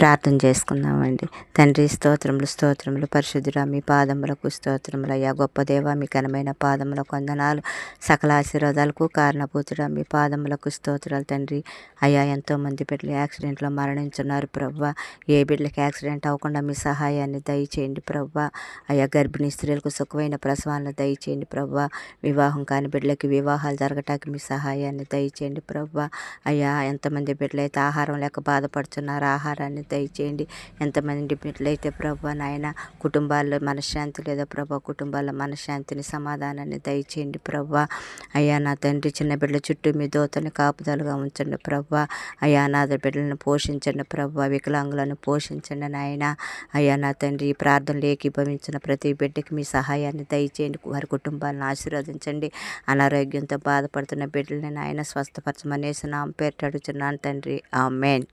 ప్రార్థన చేసుకుందామండి. తండ్రి స్తోత్రములు స్తోత్రములు పరిశుద్ధుడా, మీ పాదములకు స్తోత్రములు అయ్యా. గొప్ప దేవ, మీ ఘనమైన పాదములకు వందనాలు. సకల ఆశీర్వాదాలకు కారణభూతుడా, మీ పాదములకు స్తోత్రాలు తండ్రి. అయ్యా, ఎంతోమంది బిడ్డలు యాక్సిడెంట్లో మరణించున్నారు ప్రవ్వా. ఏ బిడ్డలకి యాక్సిడెంట్ అవ్వకుండా మీ సహాయాన్ని దయచేయండి ప్రవ్వా. అయ్యా, గర్భిణీ స్త్రీలకు సుఖమైన ప్రసవాలను దయచేయండి ప్రవ్వా. వివాహం కాని బిడ్డలకి వివాహాలు జరగటానికి మీ సహాయాన్ని దయచేయండి ప్రవ్వా. అయ్యా, ఎంతమంది బిడ్డలైతే ఆహారం లేక బాధపడుతున్నారు, ఆహారాన్ని దయచేయండి. ఎంతమంది బిడ్డలైతే ప్రభా నాయన కుటుంబాల్లో మనశ్శాంతి లేదా ప్రభా, కుటుంబాల్లో మనశ్శాంతిని సమాధానాన్ని దయచేయండి ప్రభా. అయ్యా నా తండ్రి, చిన్న బిడ్డల చుట్టూ మీ దోతని కాపుదలుగా ఉంచండి ప్రభా. అయ్యా, అనాథ బిడ్డలను పోషించండి ప్రభా, వికలాంగులను పోషించండి నాయన. అయ్యా నా తండ్రి, ఈ ప్రార్థనలు ఏకీభవించిన ప్రతి బిడ్డకి మీ సహాయాన్ని దయచేయండి. వారి కుటుంబాలను ఆశీర్వదించండి. అనారోగ్యంతో బాధపడుతున్న బిడ్డలని నాయన స్వస్థపరచమనేసి నా పేరు అడుగుతున్నాను తండ్రి. ఆమేన్.